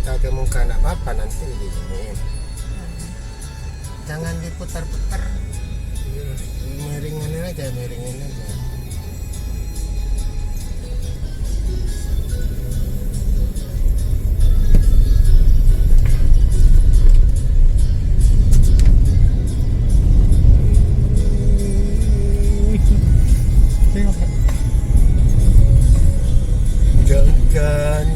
Tahu ke muka nak apa nanti di sini. Jangan diputar-putar. Miringin aja, miringin aja. Jangan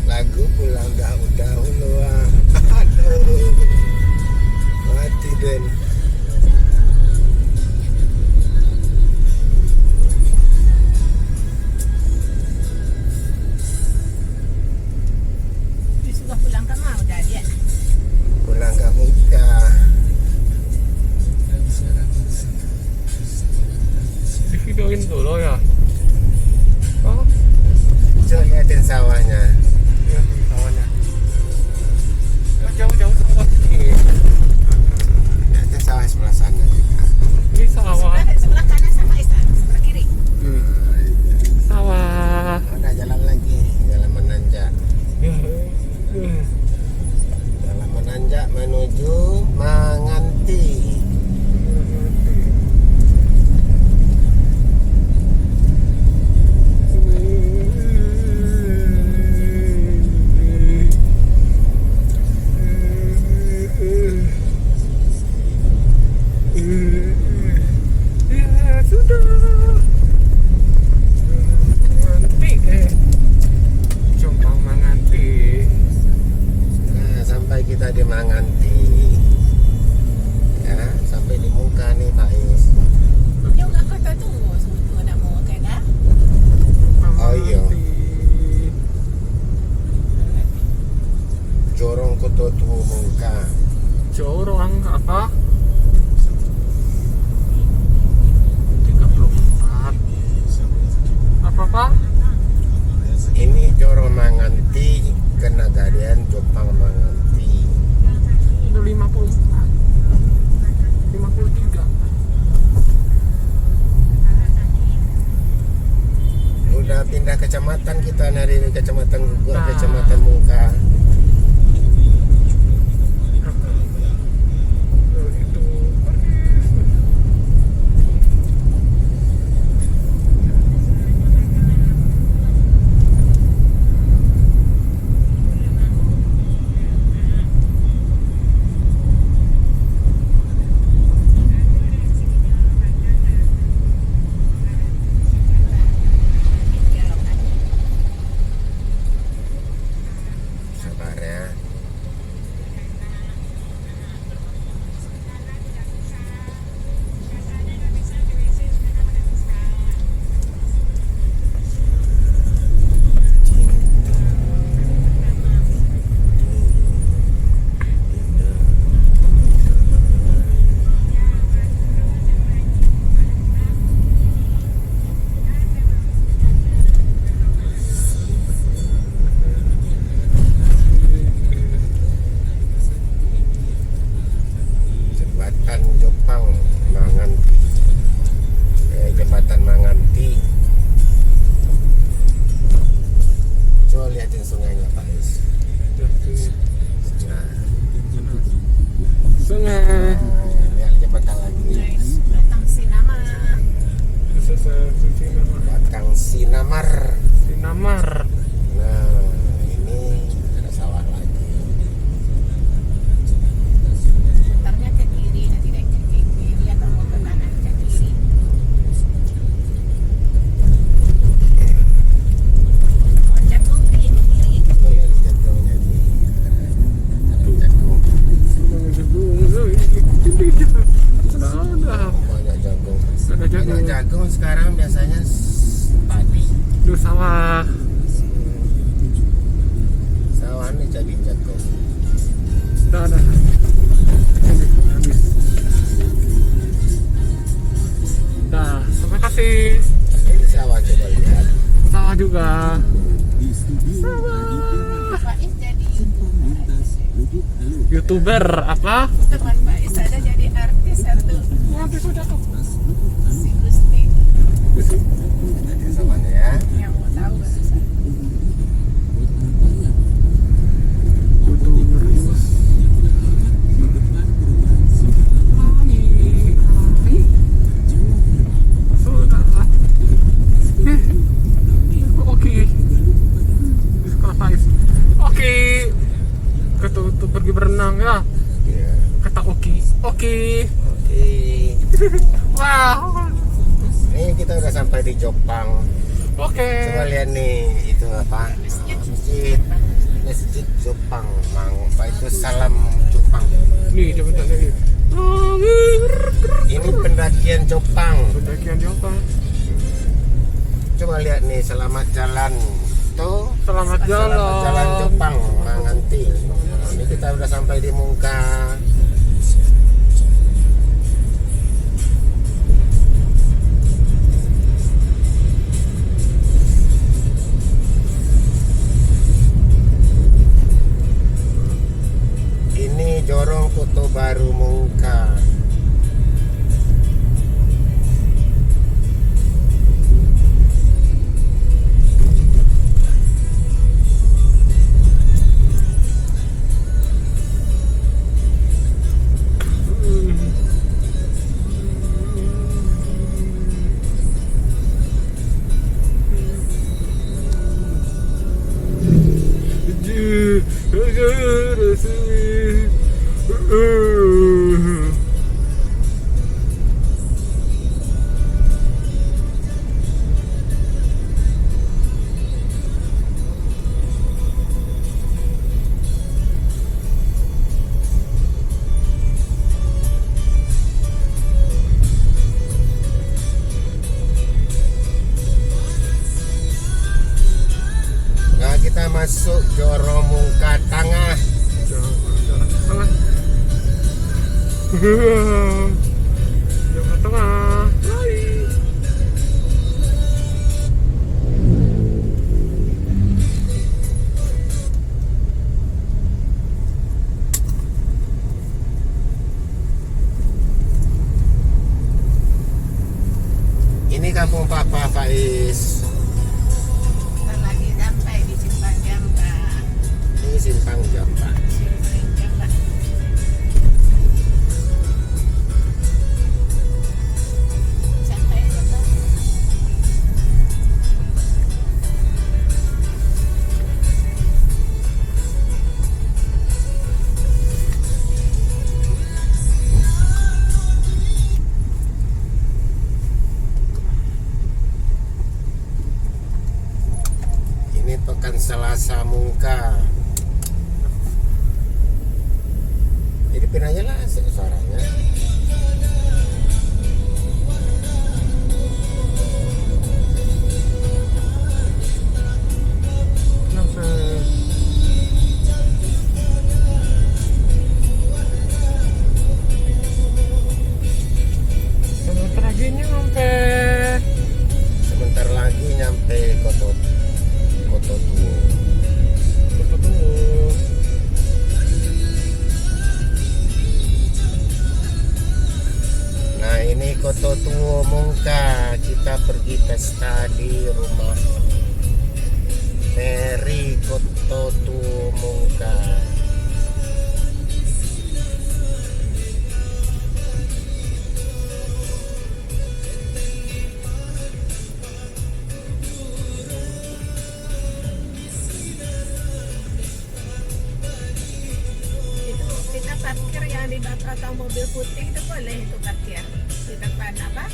lagu pulang dahulu ah. Aduh, mati Den. Sudah pulang ke mau dah dia. Pulang ke muka. Videoin dulu ya. Oh, Coba liatin sawahnya. ya kawannya. Jauh-jauh sawah ini. Liatin sawah sebelah sana juga. Ini sawah. Sebelah kanan sama Islam, sebelah kiri. Sawah. Udah jalan lagi, jalan menanjak. Ya. Jalan menanjak menuju Manganti. Ya sudah. Manganti. Jombang Manganti. Nah, sampai kita di Manganti. Ya, sampai di muka nih Faiz. Dia enggak kata tu, suatu nak mau kan dah. Oh iya. Manganti. Jorong Koto Tuhu Muka. Jorong apa? 34. Apa Pak? Ini Jorong Manganti ke Nagarian Jepang Manganti. Udah 54. 53. Udah pindah kecamatan kita dari kecamatan Gugur, Nah. kecamatan Muka. Itu. Sabar ya. Jembatan Jepang Manganti. Jembatan Manganti. Coba liatin sungainya Pak Is. Nah, Sungai. lihat jembatan lagi. Guys, datang Sinamar. Batang Sinamar. Sinamar. Nah, ini ada sawah lagi. Putarnya ke kiri, nanti naik ke kiri atau mau ke kanan ke kiri. Oh, jagung di kiri. Coba lihat jagungnya nih. Ada jagung. Ada Banyak jagung. Ada jagung. Banyak jagung sekarang biasanya padi. Duh sawah. Sawah ini jadi jagung. Ada. Habis. Dah, terima kasih. Ini sawah coba lihat. Sawah juga. Pak Is jadi YouTuber apa? teman Pak Is ada jadi artis satu, Nanti sudah tuh. si Gusti. Jadi sawahnya ya. Yang mau tahu barusan. YouTuber. Sudah. Oke. Di sekolah Faiz. Oke. Ketutup pergi berenang ya. Iya. Kata oke. Oke. Oke. Wow. Ini kita udah sampai di Jopang. Oke. Coba lihat nih itu apa? Masjid Jopang. Apa itu salam Jopang. Nih, coba lagi. Ini pendakian Jopang. Pendakian Jopang. Coba lihat nih selamat jalan. Tuh. Selamat jalan. Selamat jalan Jopang Manganti. Ini kita udah sampai di Mungka. Ini Jorong Kota Baru Mungka. Nah, kita masuk Jorong Mungka Tengah. Tengah. Jawa Tengah. Hai. Ini kampung Papa Faiz. Ntar lagi sampai di Simpang Jamban. Ini Simpang Jamban. Simpang Jamban. Santai aja Pak. Ini Pekan Selasa Mungka. Hidupin aja lah suaranya. Kenapa? Sebentar lagi nyampe. Sebentar lagi nyampe Koto Tua. Tunggu. Ini Koto Tuo Mungka. Kita pergi pesta di rumah Mary Koto Tuo Mungka. Kita parkir yang di belakang mobil putih itu boleh itu parkir di depan apa?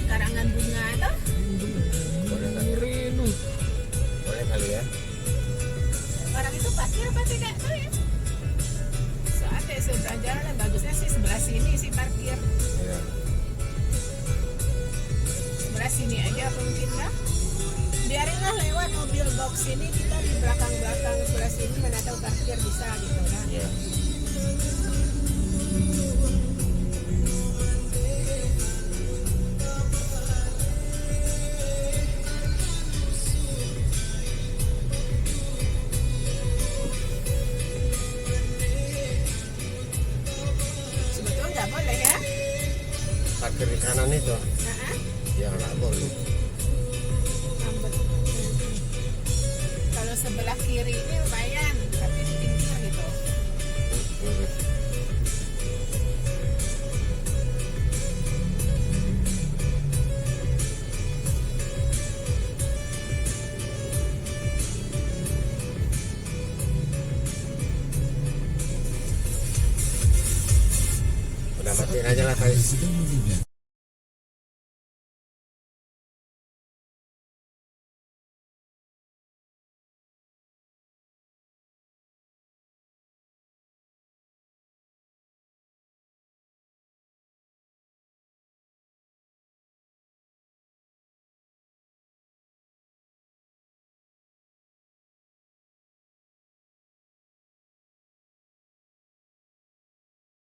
Karangan bunga itu. Boleh nggak? Reno. Boleh kali ya. Orang itu parkir apa tidak tuh ya? Soalnya seberang jalan bagusnya sih sebelah sini sih parkir. Ya. Sebelah sini aja mungkin lah. Biarinlah lewat mobil box ini, kita di belakang-belakang sebelah sini mana tahu parkir bisa gitu kan. Ya. Sebetulnya nggak boleh ya. Parkir di kanan itu. Nah, Ya nggak boleh. kalau sebelah kiri ini lumayan, tapi di pinggir gitu. Hmm. Udah matiin aja lah guys.